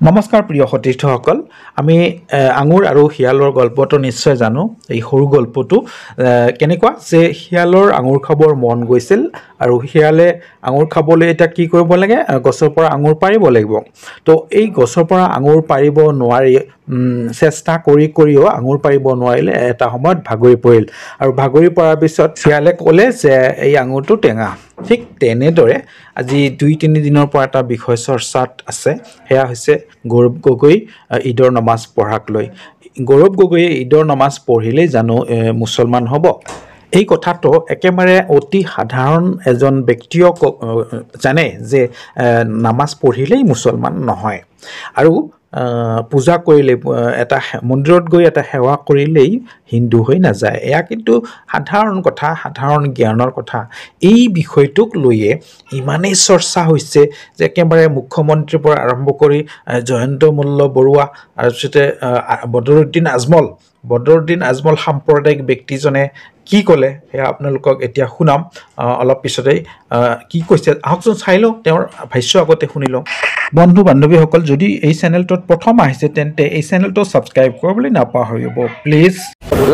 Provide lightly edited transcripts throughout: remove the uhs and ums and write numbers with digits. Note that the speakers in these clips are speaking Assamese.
নমস্কাৰ প্ৰিয় সতীৰ্থসকল আমি আঙুৰ আৰু শিয়ালৰ গল্পটো নিশ্চয় জানো এই সৰু গল্পটো কেনেকুৱা যে শিয়ালৰ আঙুৰ খাবৰ মন গৈছিল আৰু শিয়ালে আঙুৰ খাবলৈ এটা কি কৰিব লাগে গছৰ পৰা আঙুৰ পাৰিব লাগিব তো এই গছৰ পৰা আঙুৰ পাৰিব নোৱাৰি চেষ্টা কৰিও আঙুৰ পাৰিব নোৱাৰিলে এটা সময়ত ভাগৰি পৰিল আৰু ভাগৰি পৰাৰ পিছত শিয়ালে ক'লে যে এই আঙুৰটো টেঙা ঠিক তেনেদৰে আজি 2-3 দিনৰ পৰা এটা বিষয় চৰ্চাত আছে হেয়া হৈছে গৌৰৱ গগৈ ঈদৰ নমাজ পঢ়াক লৈ গৌৰৱ গগৈয়ে ঈদৰ নমাজ পঢ়িলেই জানো মুছলমান হ'ব এই কথাটো একেবাৰে অতি সাধাৰণ এজন ব্যক্তিও জানে যে নামাজ পঢ়িলেই মুছলমান নহয় আৰু পূজা কৰিলে এটা মন্দিৰত গৈ এটা সেৱা কৰিলেই হিন্দু হৈ নাযায় এয়া কিন্তু সাধাৰণ কথা সাধাৰণ জ্ঞানৰ কথা এই বিষয়টোক লৈয়ে ইমানেই চৰ্চা হৈছে যে একেবাৰে মুখ্যমন্ত্ৰীৰ পৰা আৰম্ভ কৰি জয়ন্ত মল্ল বৰুৱা আৰু পিছতে বদৰুদ্দিন আজমল সাম্প্ৰদায়িক ব্যক্তিজনে কি ক'লে সেয়া আপোনালোকক এতিয়া শুনাম অলপ পিছতেই কি কৈছে আহকচোন চাই লওঁ তেওঁৰ ভাষ্য আগতে শুনি লওঁ বন্ধু বান্ধৱীসকল যদি এই চেনেলটোত প্ৰথম আহিছে তেন্তে এই চেনেলটো ছাবস্ক্ৰাইব কৰিবলৈ নাপাহৰিব প্লিজ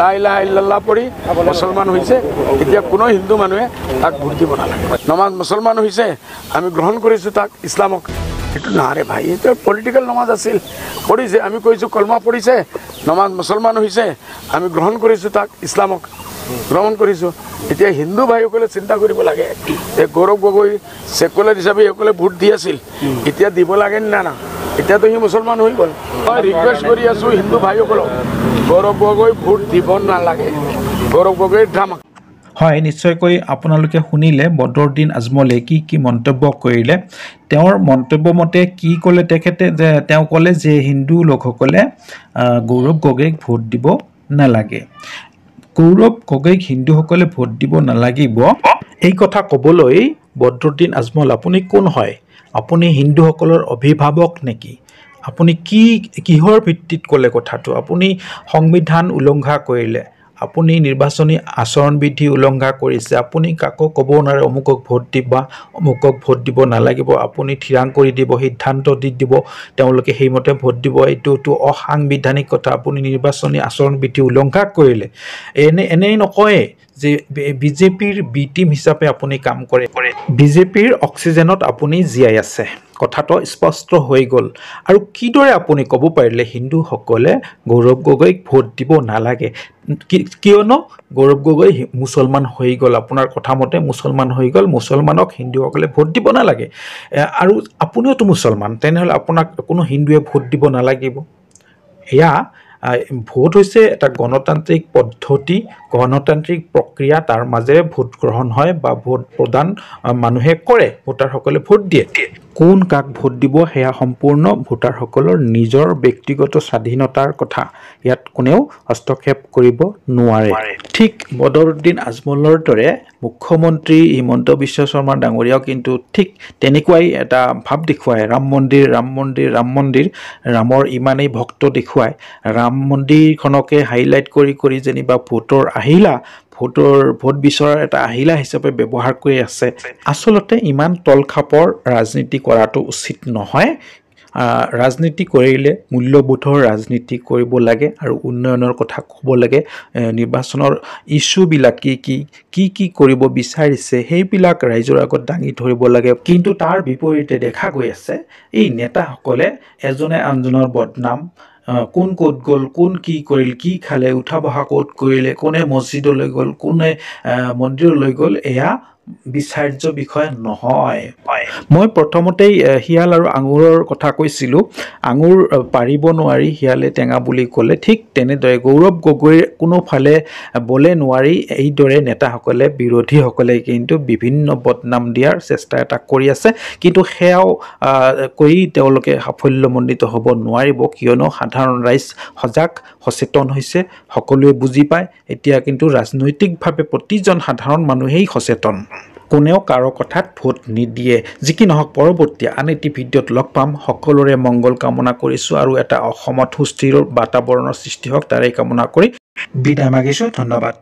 লা ইলাহা ইল্লাল্লাহ পঢ়ি মুছলমান হৈছে এতিয়া কোনো হিন্দু মানুহে তাক ভোট দিব নালাগে নমাজ মুছলমান হৈছে আমি গ্ৰহণ কৰিছোঁ তাক ইছলামক এইটো নাৰে ভাই এইটো পলিটিকেল নমাজ আছিল পঢ়িছে আমি কৈছোঁ কলমা পঢ়িছে নমাজ মুছলমান হৈছে আমি গ্ৰহণ কৰিছোঁ তাক ইছলামক গ্ৰহণ কৰিছোঁ এতিয়া হিন্দু ভাইসকলে চিন্তা কৰিব লাগে যে গৌৰৱ গগৈ ছেকুলাৰ হিচাপে সকলে ভোট দি আছিল এতিয়া দিব লাগে না এতিয়াতো সি মুছলমান হৈ গ'ল মই ৰিকুৱেষ্ট কৰি আছোঁ হিন্দু ভাইসকলক গৌৰৱ গগৈ ভোট দিব নালাগে গৌৰৱ গগৈৰ ড্ৰামা হয় নিশ্চয়কৈ আপোনালোকে শুনিলে বদৰুদ্দিন আজমলে কি মন্তব্য কৰিলে তেওঁৰ মন্তব্য মতে কি ক'লে তেখেতে যে তেওঁ ক'লে যে হিন্দু লোকসকলে গৌৰৱ গগৈক ভোট দিব নালাগে গৌৰৱ গগৈক হিন্দুসকলে ভোট দিব নালাগিব এই কথা ক'বলৈ বদৰুদ্দিন আজমল আপুনি কোন হয় আপুনি হিন্দুসকলৰ অভিভাৱক নেকি আপুনি কিহৰ ভিত্তিত ক'লে কথাটো আপুনি সংবিধান উলংঘা কৰিলে আপুনি নিৰ্বাচনী আচৰণ বিধি উলংঘা কৰিছে আপুনি কাকো ক'ব নোৱাৰে অমুকক ভোট দিবা অমুকক ভোট দিব নালাগিব আপুনি থিৰাং কৰি দিব সিদ্ধান্ত দি দিব তেওঁলোকে সেইমতে ভোট দিব এইটো অসাংবিধানিক কথা আপুনি নিৰ্বাচনী আচৰণ বিধি উলংঘা কৰিলে এনেই নকয় যে বিজেপিৰ বি টিম হিচাপে আপুনি কাম কৰে বিজেপিৰ অক্সিজেনত আপুনি জীয়াই আছে কথাটো স্পষ্ট হৈ গ'ল আৰু কিদৰে আপুনি ক'ব পাৰিলে হিন্দুসকলে গৌৰৱ গগৈক ভোট দিব নালাগে কিয়নো গৌৰৱ গগৈ মুছলমান হৈ গ'ল আপোনাৰ কথা মতে মুছলমান হৈ গ'ল মুছলমানক হিন্দুসকলে ভোট দিব নালাগে আৰু আপুনিওতো মুছলমান তেনেহ'লে আপোনাক কোনো হিন্দুৱে ভোট দিব নালাগিব এয়া ভোট হৈছে এটা গণতান্ত্ৰিক পদ্ধতি গণতান্ত্ৰিক প্ৰক্ৰিয়া তাৰ মাজেৰে ভোট গ্ৰহণ হয় বা ভোট প্ৰদান মানুহে কৰে ভোটাৰসকলে ভোট দিয়ে কোন কাক ভোট দিব সেয়া সম্পূৰ্ণ ভোটাৰসকলৰ নিজৰ ব্যক্তিগত স্বাধীনতাৰ কথা ইয়াত কোনেও হস্তক্ষেপ কৰিব নোৱাৰে ঠিক বদৰুদ্দিন আজমলৰ দৰে মুখ্যমন্ত্ৰী হিমন্ত বিশ্ব শৰ্মা ডাঙৰীয়াও কিন্তু ঠিক তেনেকুৱাই এটা ভাৱ দেখুৱায় ৰাম মন্দিৰ ৰামৰ ইমানেই ভক্ত দেখুৱায় ৰাম মন্দিৰখনকে হাইলাইট কৰি যেনিবা ভোট বিচৰাৰ এটা আহিলা হিচাপে ব্যৱহাৰ কৰি আছে আচলতে ইমান তলখাপৰ ৰাজনীতি কৰাটো উচিত নহয় ৰাজনীতি কৰিলে মূল্যবোধৰ ৰাজনীতি কৰিব লাগে আৰু উন্নয়নৰ কথা ক'ব লাগে নিৰ্বাচনৰ ইস্যুবিলাক কি কৰিব বিচাৰিছে সেইবিলাক ৰাইজৰ আগত দাঙি ধৰিব লাগে কিন্তু তাৰ বিপৰীতে দেখা গৈ আছে এই নেতাসকলে এজনে আনজনৰ বদনাম কোন ক'ত গ'ল কোন কি কৰিল কি খালে উঠা বহা ক'ত কৰিলে কোনে মছজিদলৈ গ'ল কোনে মন্দিৰলৈ গ'ল এয়া বিচাৰ্য বিষয় নহয় মই প্ৰথমতেই শিয়াল আৰু আঙুৰৰ কথা কৈছিলোঁ আঙুৰ পাৰিব নোৱাৰি শিয়ালে টেঙা বুলি ক'লে ঠিক তেনেদৰে গৌৰৱ গগৈৰ কোনোফালে বলে নোৱাৰি এইদৰে নেতাসকলে বিৰোধীসকলে কিন্তু বিভিন্ন বদনাম দিয়াৰ চেষ্টা এটা কৰি আছে কিন্তু সেয়াও কৰি তেওঁলোকে সাফল্যমণ্ডিত হ'ব নোৱাৰিব কিয়নো সাধাৰণ ৰাইজ সচেতন হৈছে সকলোৱে বুজি পায় এতিয়া কিন্তু ৰাজনৈতিকভাৱে প্ৰতিজন সাধাৰণ মানুহেই সচেতন কোনেও কাৰো কথাত ভোট নিদিয়ে যি কি নহওক পৰৱৰ্তী আন এটি ভিডিঅ'ত লগ পাম সকলোৰে মংগল কামনা কৰিছোঁ আৰু এটা অসমত সুস্থিৰ বাতাবৰণৰ সৃষ্টি হওক তাৰে কামনা কৰি বিদায় মাগিছোঁ ধন্যবাদ